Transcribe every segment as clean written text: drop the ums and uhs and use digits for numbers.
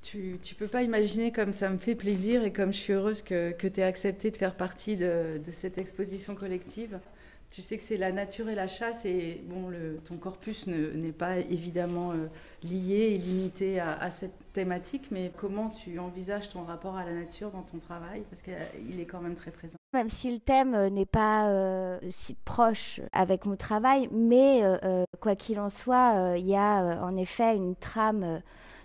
Tu peux pas imaginer comme ça me fait plaisir et comme je suis heureuse que tu aies accepté de faire partie de cette exposition collective. Tu sais que c'est la nature et la chasse et bon, ton corpus n'est pas évidemment lié et limité à cette thématique, mais comment tu envisages ton rapport à la nature dans ton travail? Parce qu'il est quand même très présent. Même si le thème n'est pas si proche avec mon travail, mais quoi qu'il en soit, il y a en effet une trame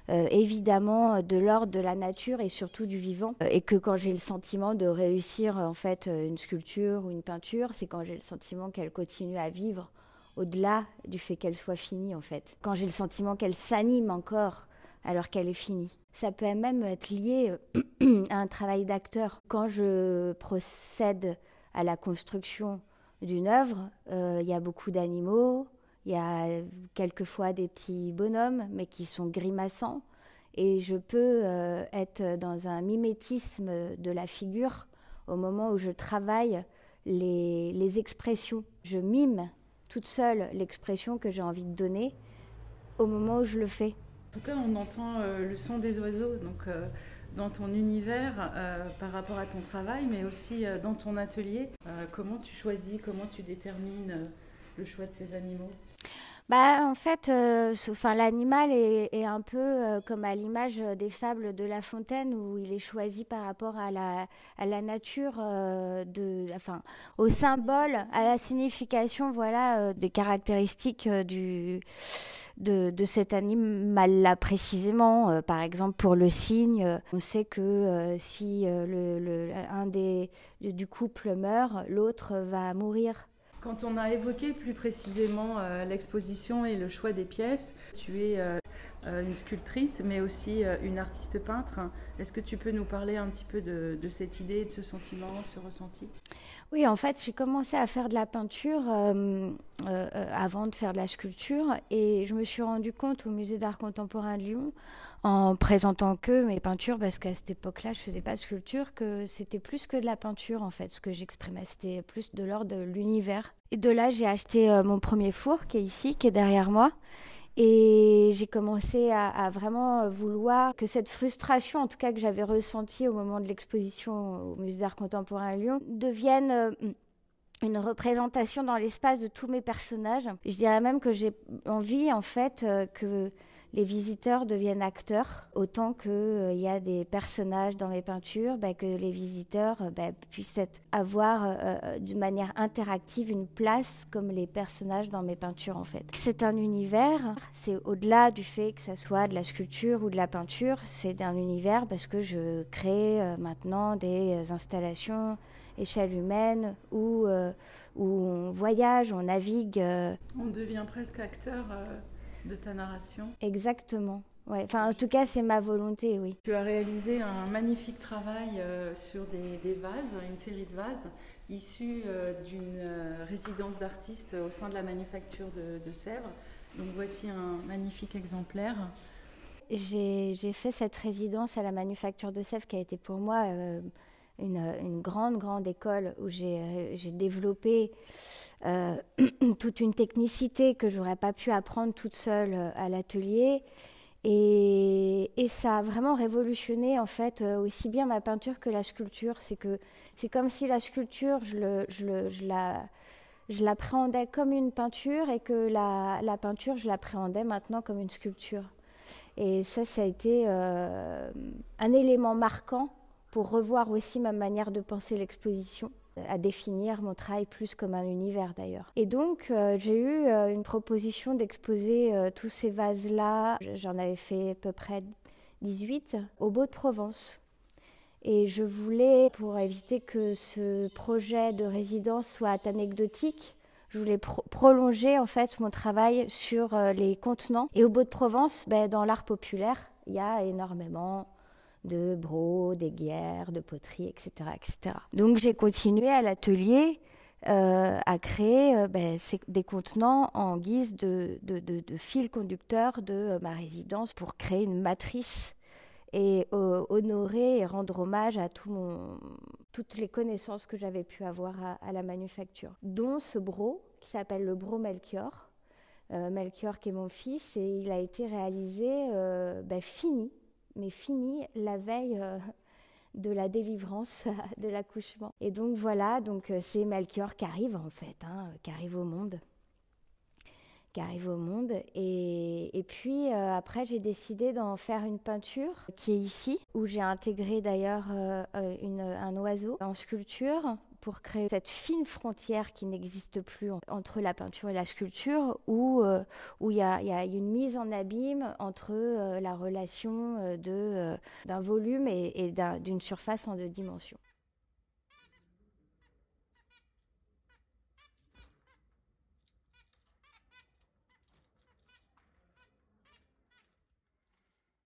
évidemment de l'ordre de la nature et surtout du vivant. Et que quand j'ai le sentiment de réussir en fait une sculpture ou une peinture, c'est quand j'ai le sentiment qu'elle continue à vivre au-delà du fait qu'elle soit finie en fait. Quand j'ai le sentiment qu'elle s'anime encore alors qu'elle est finie. Ça peut même être lié à un travail d'acteur. Quand je procède à la construction d'une œuvre, il y a beaucoup d'animaux, il y a quelquefois des petits bonhommes, mais qui sont grimaçants. Et je peux être dans un mimétisme de la figure au moment où je travaille les expressions. Je mime toute seule l'expression que j'ai envie de donner au moment où je le fais. En tout cas, on entend le son des oiseaux donc, dans ton univers par rapport à ton travail, mais aussi dans ton atelier. Comment tu choisis, comment tu détermines le choix de ces animaux? En fait, l'animal est un peu comme à l'image des fables de La Fontaine, où il est choisi par rapport à la nature, au symbole, à la signification, voilà, des caractéristiques de cet animal-là précisément. Par exemple, pour le cygne, on sait que si un du couple meurt, l'autre va mourir. Quand on a évoqué plus précisément l'exposition et le choix des pièces, tu es une sculptrice, mais aussi une artiste peintre. Est-ce que tu peux nous parler un petit peu de cette idée, de ce sentiment, de ce ressenti? Oui, en fait, j'ai commencé à faire de la peinture avant de faire de la sculpture et je me suis rendu compte au Musée d'art contemporain de Lyon, en présentant que mes peintures, parce qu'à cette époque-là, je faisais pas de sculpture, que c'était plus que de la peinture, en fait, ce que j'exprimais. C'était plus de l'ordre de l'univers. Et de là, j'ai acheté mon premier four, qui est ici, qui est derrière moi. Et j'ai commencé à vraiment vouloir que cette frustration, en tout cas que j'avais ressentie au moment de l'exposition au Musée d'art contemporain à Lyon, devienne une représentation dans l'espace de tous mes personnages. Je dirais même que j'ai envie, en fait, que les visiteurs deviennent acteurs, autant qu'il y a des personnages dans mes peintures, que les visiteurs puissent avoir d'une manière interactive une place comme les personnages dans mes peintures en fait. C'est un univers, c'est au-delà du fait que ça soit de la sculpture ou de la peinture, c'est un univers parce que je crée maintenant des installations échelle humaine où on voyage, on navigue. On devient presque acteur de ta narration. Exactement. Ouais. Enfin, en tout cas, c'est ma volonté, oui. Tu as réalisé un magnifique travail sur des vases, une série de vases issus d'une résidence d'artistes au sein de la manufacture de Sèvres. Donc voici un magnifique exemplaire. J'ai fait cette résidence à la manufacture de Sèvres qui a été pour moi une grande école où j'ai développé toute une technicité que j'aurais pas pu apprendre toute seule à l'atelier et ça a vraiment révolutionné en fait aussi bien ma peinture que la sculpture. C'est comme si la sculpture je l'appréhendais comme une peinture et que la peinture je l'appréhendais maintenant comme une sculpture. Et ça a été un élément marquant pour revoir aussi ma manière de penser l'exposition, à définir mon travail plus comme un univers d'ailleurs. Et donc j'ai eu une proposition d'exposer tous ces vases-là, j'en avais fait à peu près 18, au Beau de Provence. Et je voulais, pour éviter que ce projet de résidence soit anecdotique, je voulais prolonger en fait mon travail sur les contenants. Et au Beau de Provence, dans l'art populaire, il y a énormément de brocs, d'éguerres, de poteries, etc., etc. Donc j'ai continué à l'atelier à créer des contenants en guise de fil conducteur de ma résidence pour créer une matrice et honorer et rendre hommage à toutes les connaissances que j'avais pu avoir à la manufacture, dont ce broc qui s'appelle le broc Melchior. Melchior qui est mon fils et il a été réalisé fini. mais fini la veille de la délivrance, de l'accouchement. Et donc voilà, c'est Melchior qui arrive en fait, qui arrive au monde. Et puis après j'ai décidé d'en faire une peinture qui est ici, où j'ai intégré d'ailleurs un oiseau en sculpture pour créer cette fine frontière qui n'existe plus entre la peinture et la sculpture, où il y a une mise en abîme entre la relation d'un volume et d'une surface en 2 dimensions.